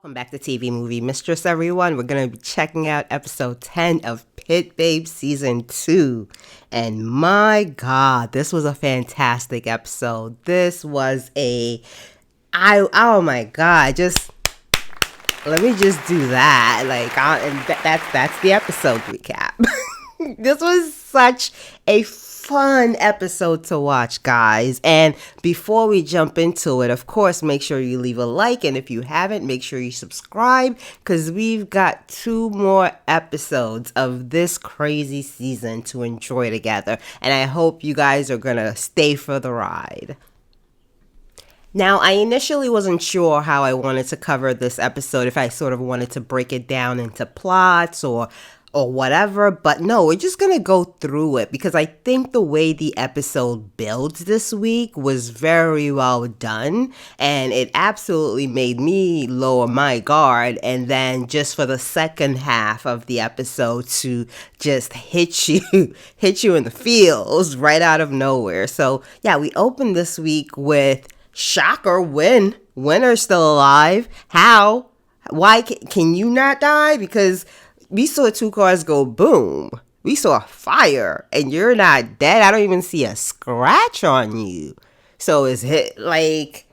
Welcome back to TV Movie Mistress, everyone. We're going to be checking out episode 10 of Pit Babe Season 2. And my God, this was a fantastic episode. This was oh my God, let me just do that. That's the episode recap. This was such a fun episode to watch, guys. And before we jump into it, of course, make sure you leave a like. And if you haven't, make sure you subscribe, because we've got 2 more episodes of this crazy season to enjoy together. And I hope you guys are going to stay for the ride. Now, I initially wasn't sure how I wanted to cover this episode, if I sort of wanted to break it down into plots or whatever, but no, we're just gonna go through it because I think the way the episode builds this week was very well done, and it absolutely made me lower my guard, and then just for the second half of the episode to just hit you in the feels right out of nowhere. So yeah, we opened this week with shocker, winner's still alive. How? Why can you not die? Because we saw 2 cars go boom. We saw fire, and you're not dead. I don't even see a scratch on you. So is it did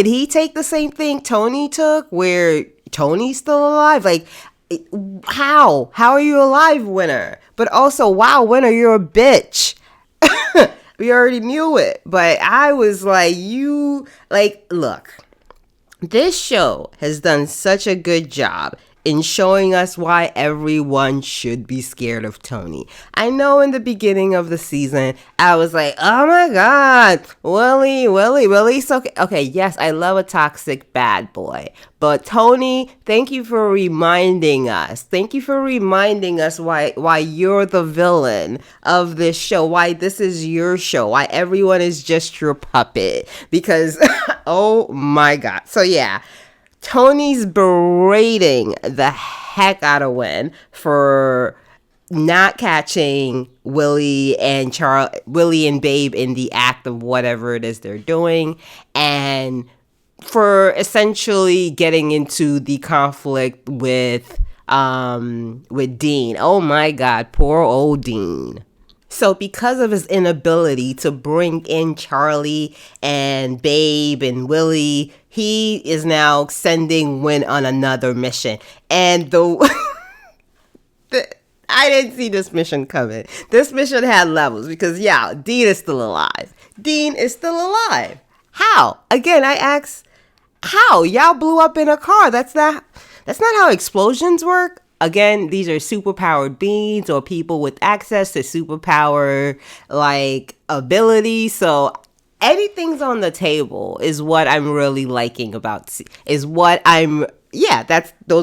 he take the same thing Tony took, where Tony's still alive? How are you alive, Winner? But also, wow, Winner, you're a bitch. We already knew it, but I was look, this show has done such a good job in showing us why everyone should be scared of Tony. I know in the beginning of the season, I was like, oh my God, Willie, so okay, yes, I love a toxic bad boy. But Tony, thank you for reminding us. Thank you for reminding us why you're the villain of this show, why this is your show, why everyone is just your puppet. Because, oh my God. So yeah, Tony's berating the heck out of Wynn for not catching Willie and Babe in the act of whatever it is they're doing, and for essentially getting into the conflict with Dean. Oh my God, poor old Dean. So because of his inability to bring in Charlie and Babe and Willie, he is now sending Wynn on another mission. And I didn't see this mission coming. This mission had levels because, yeah, Dean is still alive. How? Again, I ask, how? Y'all blew up in a car. That's not how explosions work. Again, these are superpowered beings or people with access to superpower abilities. So anything's on the table is what I'm really liking about. Those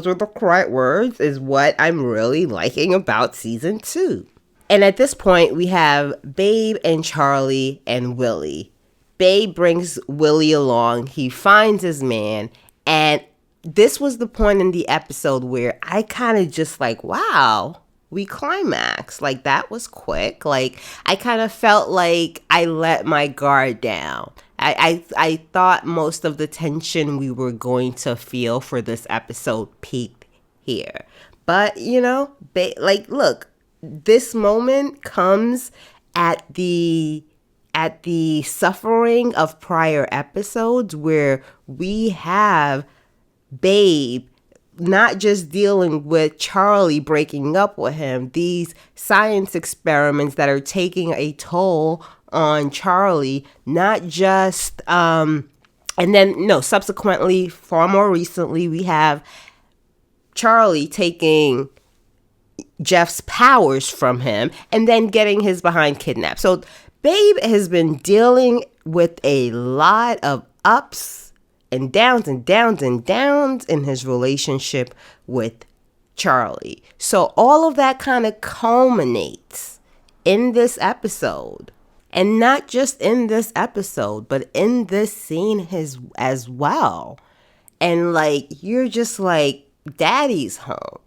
were the correct words. Is what I'm really liking about season 2. And at this point, we have Babe and Charlie and Willie. Babe brings Willie along. He finds his man, and this was the point in the episode where I kind of just wow, we climaxed. That was quick. I kind of felt like I let my guard down. I thought most of the tension we were going to feel for this episode peaked here. But, look, this moment comes at the suffering of prior episodes where we have Babe not just dealing with Charlie breaking up with him, these science experiments that are taking a toll on Charlie, not just subsequently, far more recently, we have Charlie taking Jeff's powers from him and then getting his behind kidnapped. So Babe has been dealing with a lot of ups and downs in his relationship with Charlie. So all of that kind of culminates in this episode. And not just in this episode, but in this scene as well. And you're just Daddy's home.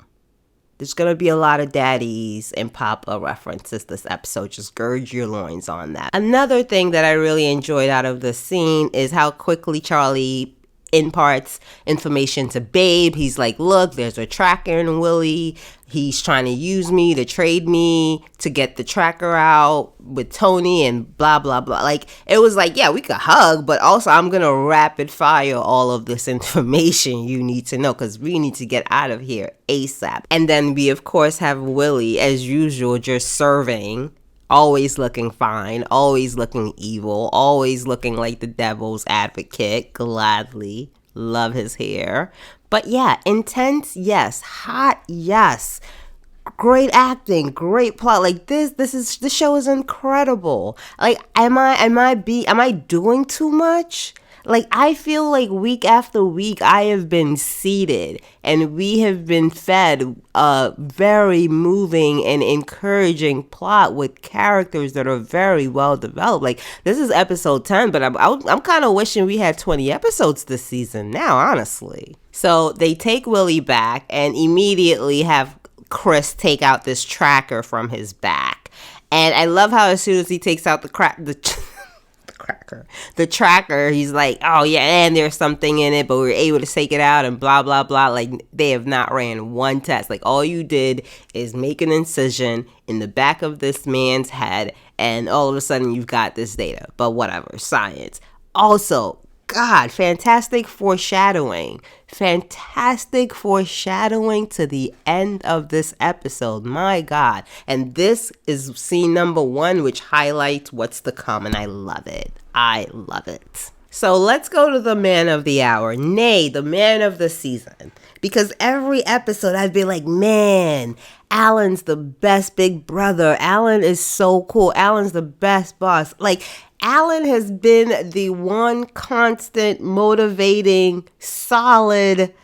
There's going to be a lot of daddies and papa references this episode. Just gird your loins on that. Another thing that I really enjoyed out of the scene is how quickly Charlie imparts information to Babe. He's like, look, there's a tracker in Willie. He's trying to use me to trade me to get the tracker out with Tony and blah, blah, blah. Like, it was like, yeah, we could hug, but also I'm going to rapid fire all of this information you need to know because we need to get out of here ASAP. And then we, of course, have Willie, as usual, just serving. Always looking fine, always looking evil, always looking like the devil's advocate. Gladly. Love his hair. But yeah, intense, yes. Hot, yes. Great acting, great plot. Like this show is incredible. Like, am I doing too much? Like, I feel like week after week I have been seated and we have been fed a very moving and encouraging plot with characters that are very well developed. Like, this is episode 10, but I'm kind of wishing we had 20 episodes this season now, honestly. So they take Willie back and immediately have Chris take out this tracker from his back. And I love how as soon as he takes out the tracker, he's like, oh yeah, and there's something in it, but we were able to take it out and blah blah blah. Like, they have not ran one test. Like, all you did is make an incision in the back of this man's head and all of a sudden you've got this data. But whatever, science. Also, God, fantastic foreshadowing to the end of this episode. My God. And this is scene number 1, which highlights what's to come, and I love it. So let's go to the man of the hour, nay, the man of the season. Because every episode I'd be like, man, Alan's the best big brother. Alan is so cool. Alan's the best boss. Like, Alan has been the one constant, motivating, solid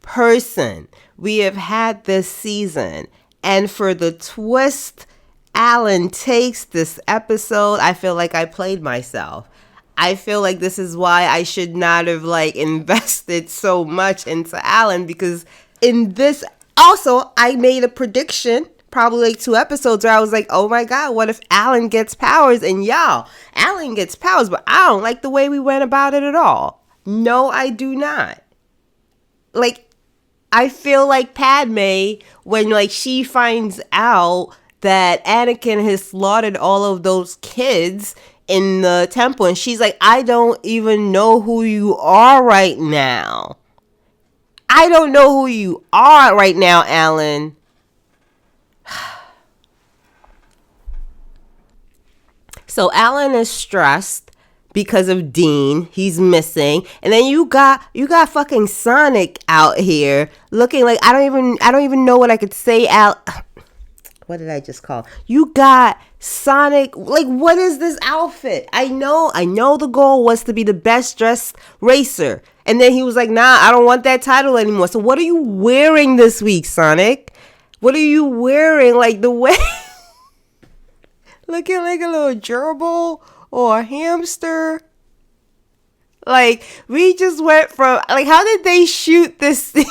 person we have had this season. And for the twist Alan takes this episode, I feel like I played myself. I feel like this is why I should not have invested so much into Alan, because in this, also, I made a prediction probably 2 episodes where I was like, oh my God, what if Alan gets powers? And y'all, Alan gets powers, but I don't like the way we went about it at all. No, I do not. Like, I feel like Padme, when she finds out that Anakin has slaughtered all of those kids in the temple, and she's like, I don't even know who you are right now. I don't know who you are right now, Alan. So Alan is stressed because of Dean. He's missing. And then you got fucking Sonic out here looking like, I don't even know what I could say out. What did I just call? You got Sonic. Like, what is this outfit? I know the goal was to be the best dressed racer. And then he was like, nah, I don't want that title anymore. So what are you wearing this week, Sonic? What are you wearing? Like, the way looking like a little gerbil or a hamster. Like, we just went from, like, how did they shoot this scene?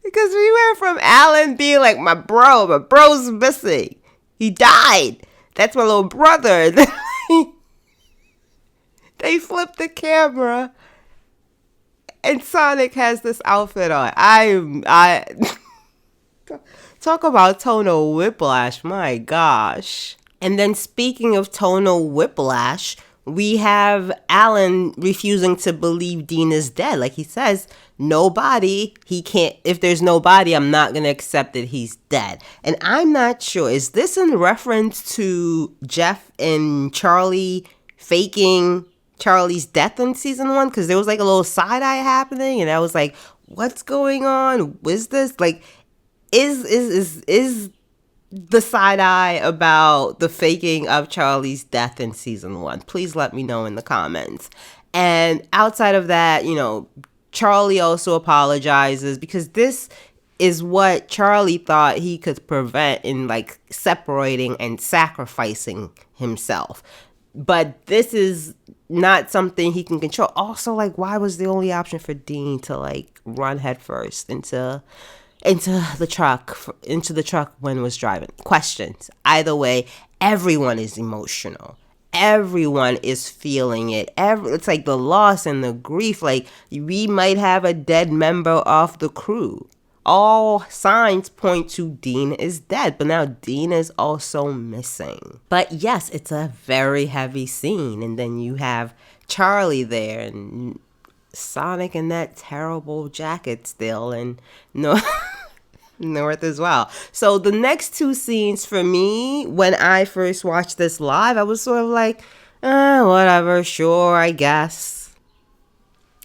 Because we went from Alan being like, my bro's missing. He died. That's my little brother. They flipped the camera and Sonic has this outfit on. I talk about tonal whiplash, my gosh. And then speaking of tonal whiplash, we have Alan refusing to believe Dean is dead. Like he says, if there's no body, I'm not going to accept that he's dead. And I'm not sure, is this in reference to Jeff and Charlie faking Charlie's death in season 1? Because there was like a little side eye happening and I was like, what's going on? Was this like, is the side eye about the faking of Charlie's death in season 1? Please let me know in the comments. And outside of that, Charlie also apologizes because this is what Charlie thought he could prevent in separating and sacrificing himself. But this is not something he can control. Also, why was the only option for Dean to run headfirst into the truck when it was driving? Questions. Either way, everyone is emotional. everyone is feeling it. It's like the loss and the grief. Like, we might have a dead member of the crew. All signs point to Dean is dead, but now Dean is also missing. But yes, it's a very heavy scene. And then you have Charlie there and Sonic in that terrible jacket still, and North as well. So the next two scenes for me, when I first watched this live, I was sort of like, whatever, sure, I guess.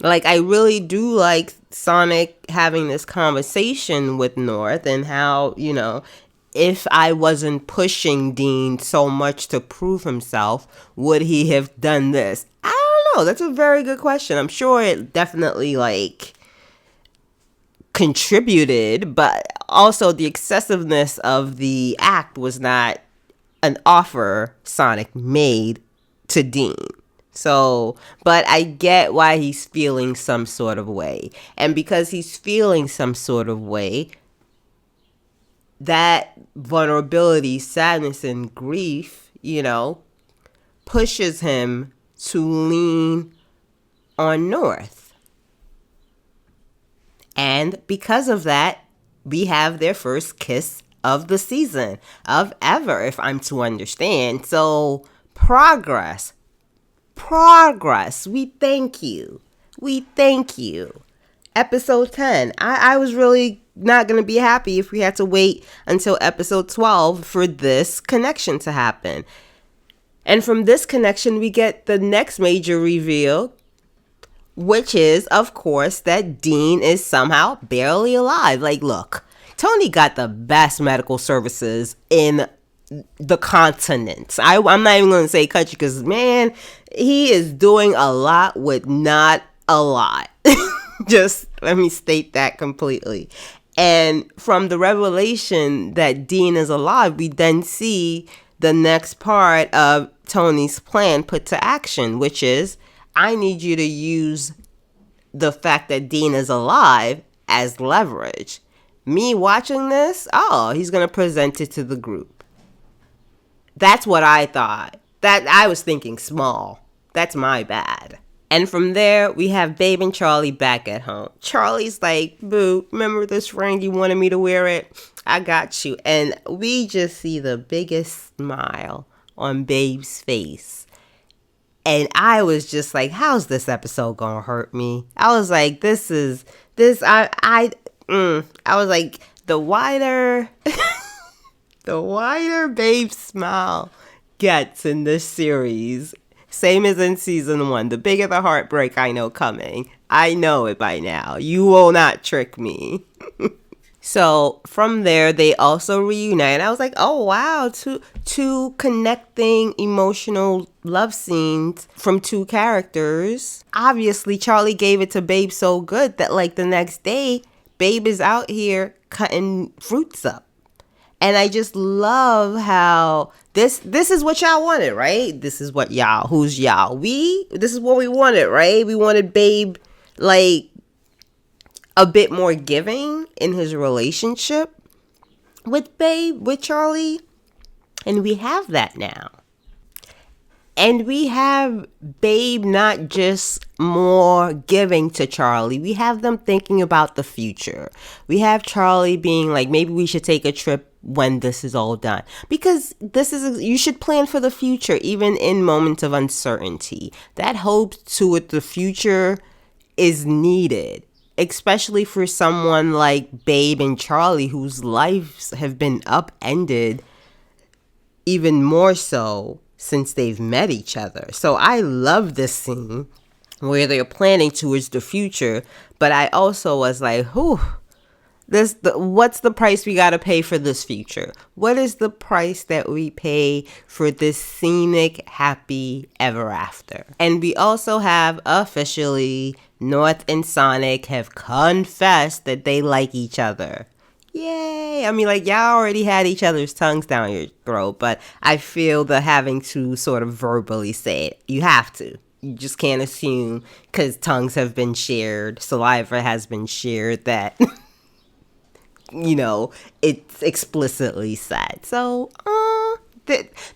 Like, I really do like Sonic having this conversation with North, and how, if I wasn't pushing Dean so much to prove himself, would he have done this? I don't know. That's a very good question. I'm sure it definitely, contributed, but also the excessiveness of the act was not an offer Sonic made to Dean. So, but I get why he's feeling some sort of way. And because he's feeling some sort of way, that vulnerability, sadness, and grief, pushes him to lean on North. And because of that, we have their first kiss of the season, of ever, if I'm to understand. So, progress. We thank you. Episode 10. I was really not going to be happy if we had to wait until episode 12 for this connection to happen. And from this connection, we get the next major reveal, which is, of course, that Dean is somehow barely alive. Like, look, Tony got the best medical services in the continent. I'm not even going to say country, because, man, he is doing a lot with not a lot. Just let me state that completely. And from the revelation that Dean is alive, we then see the next part of Tony's plan put to action, which is, I need you to use the fact that Dean is alive as leverage. Me watching this, he's going to present it to the group. That's what I thought. That I was thinking small. That's my bad. And from there, we have Babe and Charlie back at home. Charlie's like, boo, remember this ring? You wanted me to wear it? I got you. And we just see the biggest smile on Babe's face. And I was just like, how's this episode gonna hurt me? I was like, I was like, the wider Babe smile gets in this series, same as in season 1, the bigger the heartbreak I know coming. I know it by now. You will not trick me. So from there, they also reunite. I was like, oh, wow, two connecting emotional love scenes from two characters. Obviously, Charlie gave it to Babe so good that, the next day, Babe is out here cutting fruits up. And I just love how this is what y'all wanted, right? This is what y'all, who's y'all? This is what we wanted, right? We wanted Babe, a bit more giving in his relationship with Charlie. And we have that now. And we have Babe not just more giving to Charlie. We have them thinking about the future. We have Charlie being like, maybe we should take a trip when this is all done. Because you should plan for the future, even in moments of uncertainty. That hope toward the future is needed, especially for someone like Babe and Charlie, whose lives have been upended even more so since they've met each other. So I love this scene where they're planning towards the future, but I also was like, what's the price we got to pay for this future? What is the price that we pay for this scenic, happy ever after? And we also have officially North and Sonic have confessed that they like each other. Yay! I mean, y'all already had each other's tongues down your throat, but I feel the having to sort of verbally say it. You have to. You just can't assume, because tongues have been shared, saliva has been shared, that, it's explicitly said. So,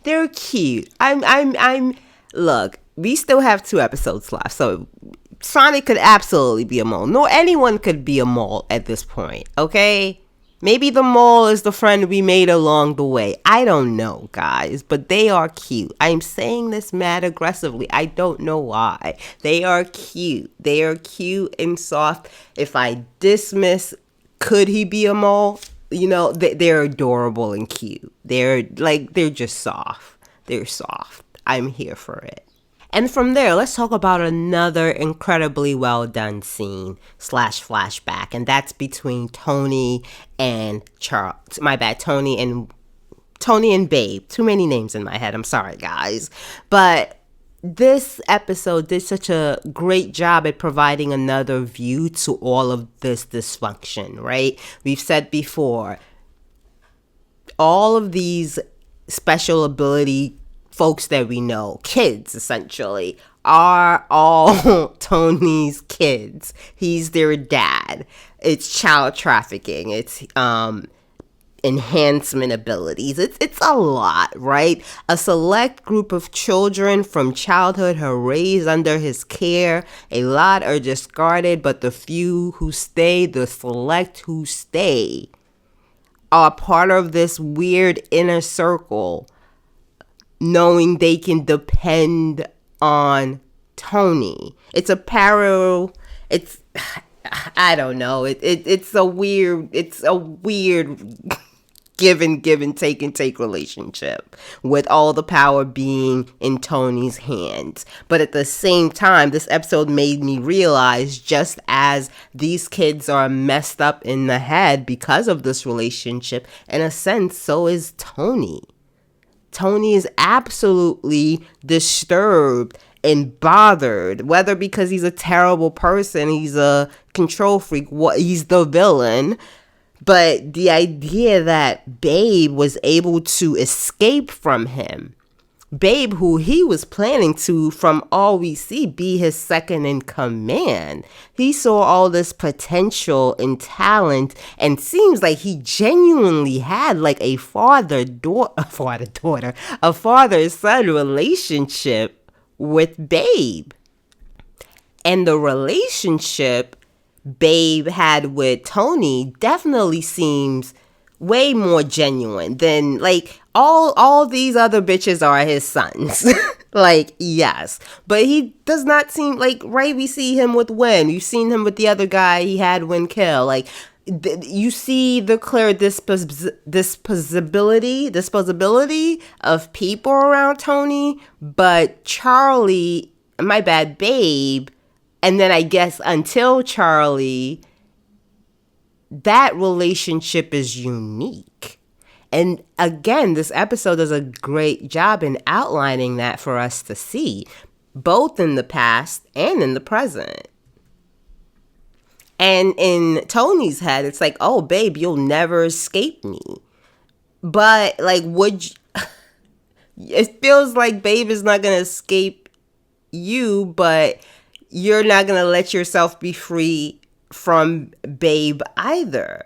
They're cute. I'm. Look, we still have 2 episodes left, so Sonic could absolutely be a mole. No, anyone could be a mole at this point. Okay. Maybe the mole is the friend we made along the way. I don't know, guys, but they are cute. I'm saying this mad aggressively. I don't know why. They are cute. They are cute and soft. If I dismiss, could he be a mole? You know, they're adorable and cute. They're just soft. They're soft. I'm here for it. And from there, let's talk about another incredibly well done scene / flashback, and that's between Tony and Charles. My bad, Tony and Babe. Too many names in my head. I'm sorry, guys. But this episode did such a great job at providing another view to all of this dysfunction, right? We've said before, all of these special ability folks that we know, kids essentially, are all Tony's kids. He's their dad. It's child trafficking. It's enhancement abilities. It's a lot, right? A select group of children from childhood are raised under his care. A lot are discarded, but the few who stay, the select who stay, are part of this weird inner circle, knowing they can depend on Tony. It's a parallel. It's, I don't know. It's a weird give and take relationship, with all the power being in Tony's hands. But at the same time, this episode made me realize, just as these kids are messed up in the head because of this relationship, in a sense, so is Tony. Tony is absolutely disturbed and bothered, whether because he's a terrible person, he's a control freak, he's the villain. But the idea that Babe was able to escape from him, Babe, who he was planning to, from all we see, be his second in command. He saw all this potential and talent, and seems like he genuinely had like a father-son relationship with Babe. And the relationship Babe had with Tony definitely seems way more genuine than like all these other bitches are his sons. Like, yes, but he does not seem like, right? We see him with Win. You've seen him with the other guy he had Win kill. Like, you see the clear disposability of people around Tony, but Charlie, my bad, Babe, and then I guess until Charlie, that relationship is unique. And again, this episode does a great job in outlining that for us to see, both in the past and in the present. And in Tony's head, it's like, oh, Babe, you'll never escape me. But like, it feels like Babe is not going to escape you, but you're not going to let yourself be free from Babe either.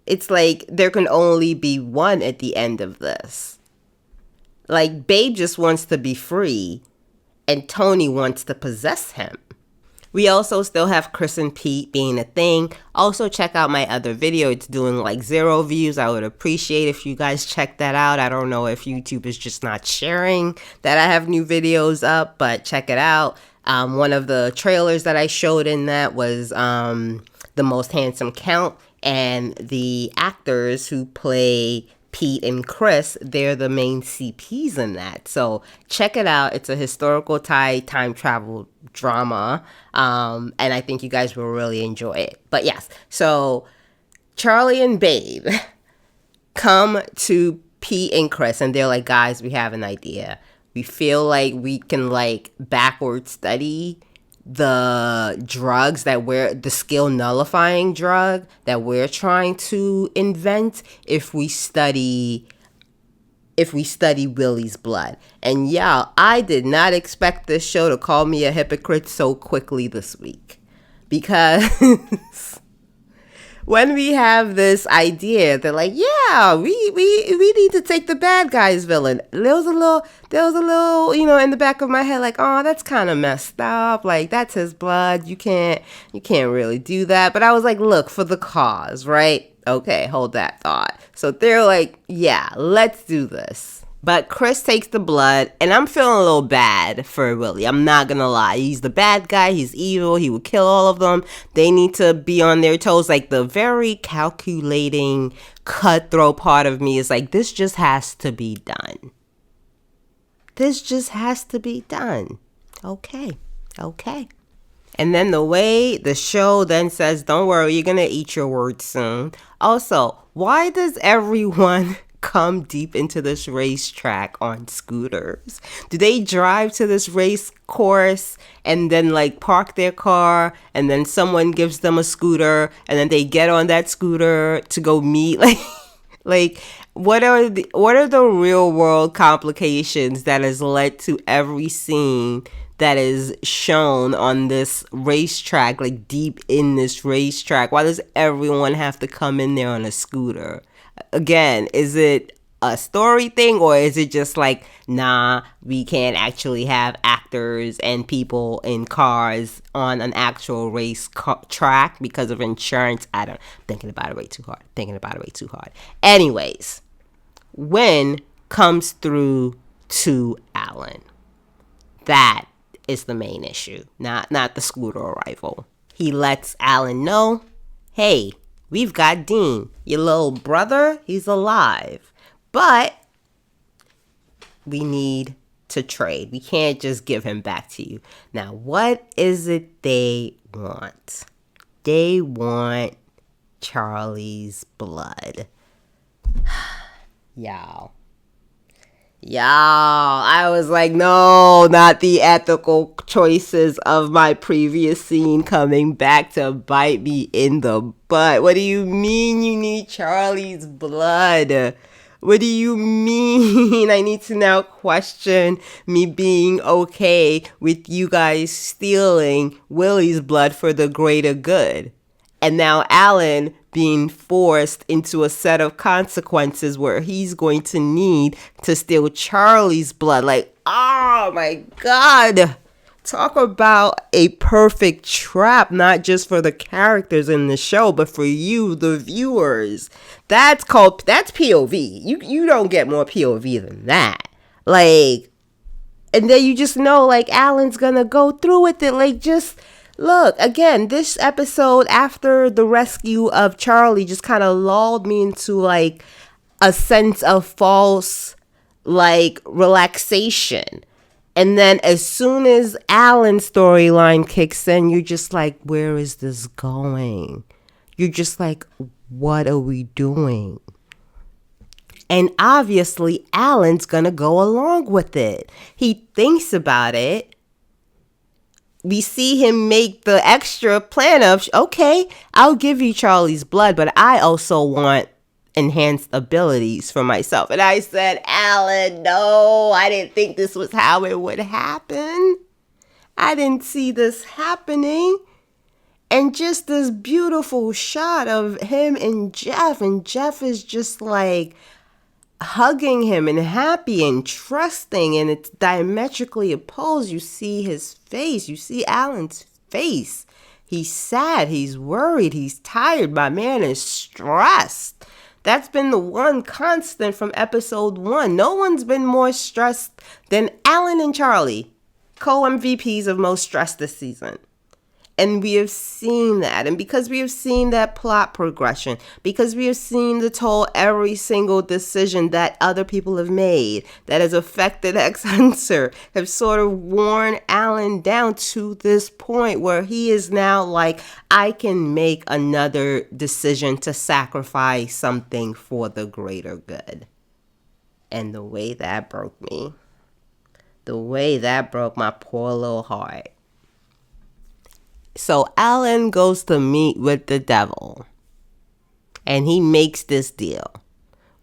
It's like there can only be one at the end of this. Like, Babe just wants to be free, and Tony wants to possess him. We also still have Chris and Pete being a thing. Also, check out my other video. It's doing like 0 views. I would appreciate if you guys check that out. I don't know if YouTube is just not sharing that I have new videos up, but check it out. One of the trailers that I showed in that was The Most Handsome Count, and the actors who play Pete and Chris, they're the main CPs in that. So check it out. It's a historical time travel drama, and I think you guys will really enjoy it. But yes, so Charlie and Babe come to Pete and Chris, and they're like, guys, we have an idea. We feel like we can like backward study the drugs the skill nullifying drug that we're trying to invent if we study Willie's blood. And y'all, I did not expect this show to call me a hypocrite so quickly this week, because when we have this idea, they're like, yeah, we need to take the bad guy's villain. There was a little, in the back of my head, like, oh, that's kind of messed up. Like, that's his blood. You can't really do that. But I was like, look, for the cause, right? Okay, hold that thought. So they're like, yeah, let's do this. But Chris takes the blood, and I'm feeling a little bad for Willie. I'm not going to lie. He's the bad guy. He's evil. He would kill all of them. They need to be on their toes. Like, the very calculating, cutthroat part of me is like, this just has to be done. This just has to be done. Okay. And then the way the show then says, don't worry, you're going to eat your words soon. Also, why does everyone come deep into this racetrack on scooters? Do they drive to this race course and then like park their car and then someone gives them a scooter and then they get on that scooter to go meet? Like what are the real world complications that has led to every scene that is shown on this racetrack, like deep in this racetrack? Why does everyone have to come in there on a scooter? Again, is it a story thing, or is it just like, nah, we can't actually have actors and people in cars on an actual race track because of insurance? Thinking about it way too hard. Anyways, Win comes through to Alan. That is the main issue, not the scooter arrival. He lets Alan know, hey, we've got Dean, your little brother, he's alive. But we need to trade. We can't just give him back to you. Now, what is it they want? They want Charlie's blood. Y'all, I was like, no, not the ethical choices of my previous scene coming back to bite me in the butt. What do you mean you need Charlie's blood? What do you mean I need to now question me being okay with you guys stealing Willie's blood for the greater good? And now Alan being forced into a set of consequences where he's going to need to steal Charlie's blood. Like, oh my God. Talk about a perfect trap, not just for the characters in the show, but for you, the viewers. That's POV. You don't get more POV than that. Like, and then you just know, like, Alan's gonna go through with it. Like, just look, again, this episode after the rescue of Charlie just kind of lulled me into, like, a sense of false, like, relaxation. And then as soon as Alan's storyline kicks in, you're just like, where is this going? You're just like, what are we doing? And obviously, Alan's going to go along with it. He thinks about it. We see him make the extra plan of, okay, I'll give you Charlie's blood, but I also want enhanced abilities for myself. And I said, Alan, no, I didn't think this was how it would happen. I didn't see this happening. And just this beautiful shot of him and Jeff is just like hugging him and happy and trusting, and it's diametrically opposed. You see his face, you see Alan's face. He's sad, he's worried, he's tired. My man is stressed. That's been the one constant from episode 1. No one's been more stressed than Alan and Charlie, co-MVPs of most stressed this season. And we have seen that. And because we have seen that plot progression, because we have seen every single decision that other people have made that has affected X-Hunter, have sort of worn Alan down to this point where he is now like, I can make another decision to sacrifice something for the greater good. And the way that broke me, the way that broke my poor little heart. So Alan goes to meet with the devil, and he makes this deal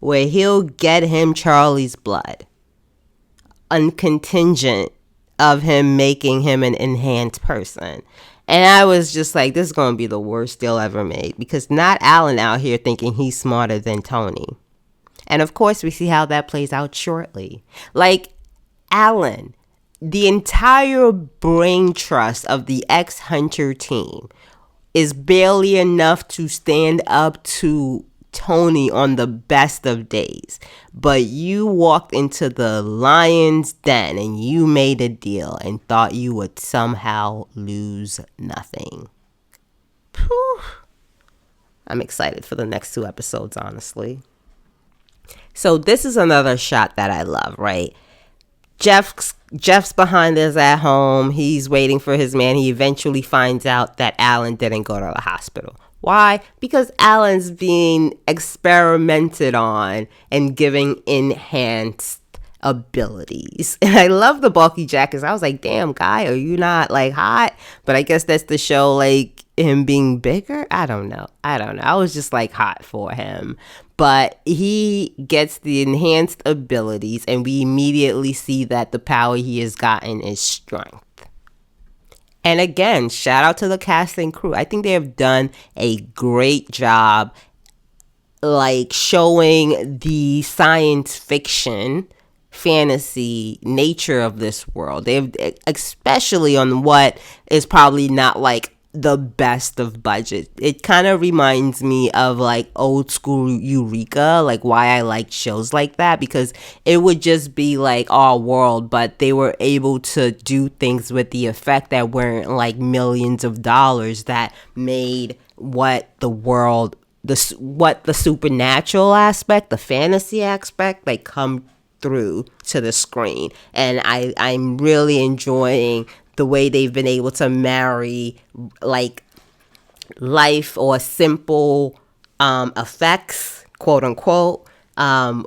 where he'll get him Charlie's blood, uncontingent of him making him an enhanced person. And I was just like, this is going to be the worst deal ever made, because not Alan out here thinking he's smarter than Tony. And of course, we see how that plays out shortly. Like, Alan, the entire brain trust of the ex-Hunter team, is barely enough to stand up to Tony on the best of days. But you walked into the lion's den and you made a deal and thought you would somehow lose nothing. Whew. I'm excited for the next 2 episodes, honestly. So this is another shot that I love, right? Jeff's behind us at home. He's waiting for his man. He eventually finds out that Alan didn't go to the hospital. Why? Because Alan's being experimented on and giving enhanced abilities. And I love the bulky jackets. I was like, damn, guy, are you not like hot? But I guess that's to show like him being bigger. I don't know. I was just like hot for him. But he gets the enhanced abilities, and we immediately see that the power he has gotten is strength. And again, shout out to the cast and crew. I think they have done a great job, like, showing the science fiction, fantasy nature of this world. They've, especially on what is probably not like the best of budget. It kind of reminds me of like old school Eureka, like why I like shows like that, because it would just be like our world, but they were able to do things with the effect that weren't like millions of dollars, that made what the world, what the supernatural aspect, the fantasy aspect, like come through to the screen. And I'm really enjoying the way they've been able to marry like life or simple effects, quote unquote,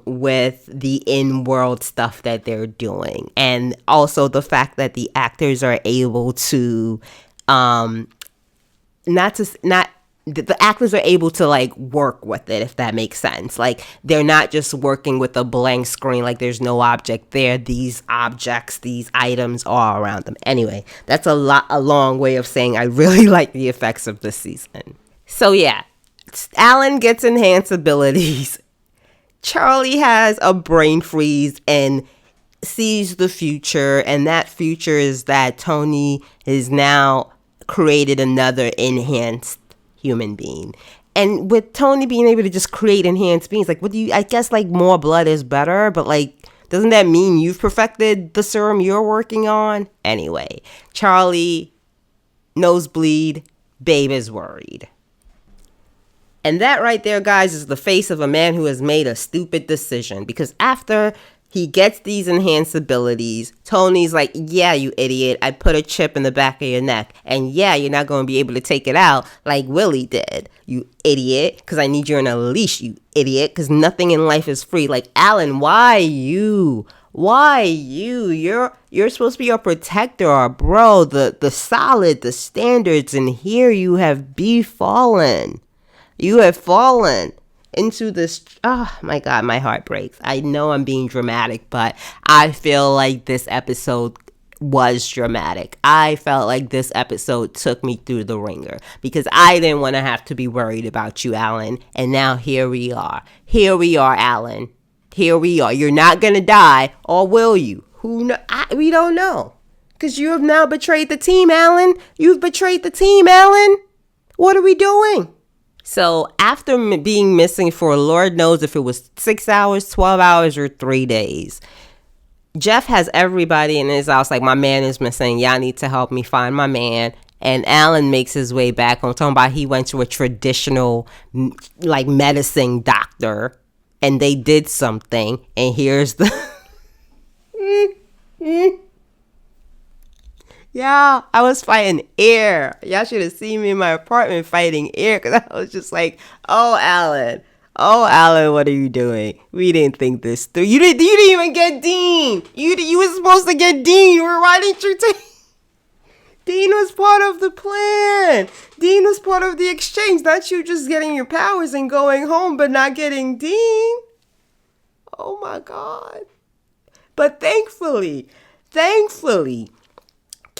with the in-world stuff that they're doing. And also the fact that the actors are able to the actors are able to like work with it, if that makes sense. Like, they're not just working with a blank screen, like there's no object there. These objects, these items are around them. Anyway, that's a long way of saying I really like the effects of this season. So yeah, Alan gets enhanced abilities. Charlie has a brain freeze and sees the future, and that future is that Tony is now created another enhanced human being. And with Tony being able to just create enhanced beings, like, I guess like more blood is better, but like, doesn't that mean you've perfected the serum you're working on? Anyway, Charlie, nosebleed, babe is worried. And that right there, guys, is the face of a man who has made a stupid decision, because after he gets these enhanced abilities, Tony's like, yeah, you idiot, I put a chip in the back of your neck. And yeah, you're not going to be able to take it out like Willie did, you idiot, because I need you on a leash, you idiot, because nothing in life is free. Like, Alan, why you? Why you? You're supposed to be a protector, or bro, the solid, the standards, and here you have befallen. You have fallen into this. Oh my God, my heart breaks. I know I'm being dramatic, but I feel like this episode was dramatic. I felt like this episode took me through the ringer, because I didn't want to have to be worried about you, Alan. And now here we are. Here we are, Alan. Here we are. You're not going to die, or will you? We don't know. Because you have now betrayed the team, Alan. You've betrayed the team, Alan. What are we doing? So after being missing for Lord knows if it was 6 hours, 12 hours, or 3 days, Jeff has everybody in his house like, my man is missing. Y'all need to help me find my man. And Alan makes his way back home, talking about he went to a traditional like medicine doctor and they did something. And here's the... Yeah, I was fighting air. Y'all should have seen me in my apartment fighting air, because I was just like, oh, Alan, what are you doing? We didn't think this through. You didn't even get Dean. You were supposed to get Dean. Why didn't you take... Dean was part of the plan. Dean was part of the exchange. Not you just getting your powers and going home, but not getting Dean. Oh my God. But thankfully,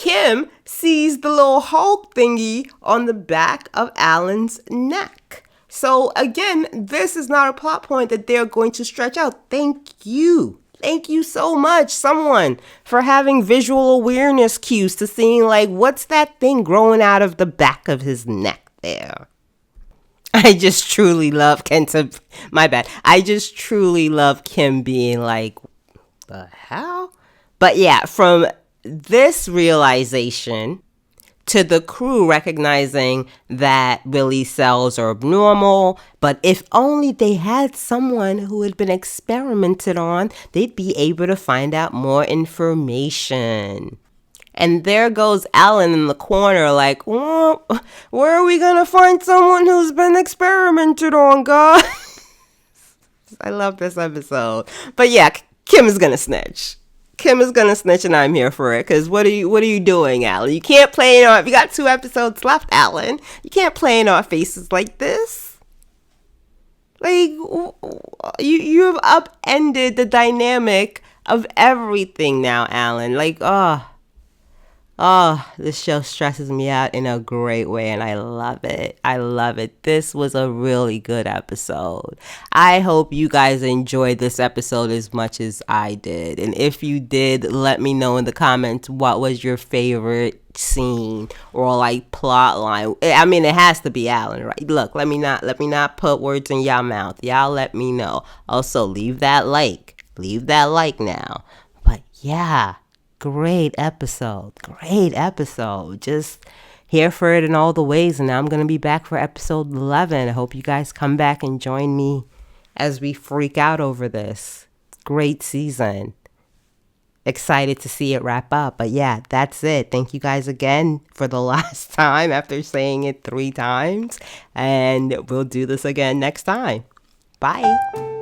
Kim sees the little Hulk thingy on the back of Alan's neck. So again, this is not a plot point that they're going to stretch out. Thank you. Thank you so much, someone, for having visual awareness cues to seeing, like, what's that thing growing out of the back of his neck there? I just truly love my bad. I just truly love Kim being like, the hell? But yeah, from this realization to the crew recognizing that Willie's cells are abnormal, but if only they had someone who had been experimented on, they'd be able to find out more information. And there goes Alan in the corner like, where are we going to find someone who's been experimented on, guys? I love this episode. But yeah, Kim is going to snitch. Kim is gonna snitch, and I'm here for it. Cause what are you doing, Alan? You can't play in our. We got 2 episodes left, Alan. You can't play in our faces like this. Like you've upended the dynamic of everything now, Alan. Like this show stresses me out in a great way, and I love it. I love it. This was a really good episode. I hope you guys enjoyed this episode as much as I did. And if you did, let me know in the comments what was your favorite scene or like plot line. I mean, it has to be Alan, right? Look, let me not put words in y'all mouth. Y'all let me know. Also, leave that like now. But yeah. Great episode. Just here for it in all the ways. And now I'm going to be back for episode 11. I hope you guys come back and join me as we freak out over this. Great season. Excited to see it wrap up. But yeah, that's it. Thank you guys again for the last time after saying it 3 times. And we'll do this again next time. Bye.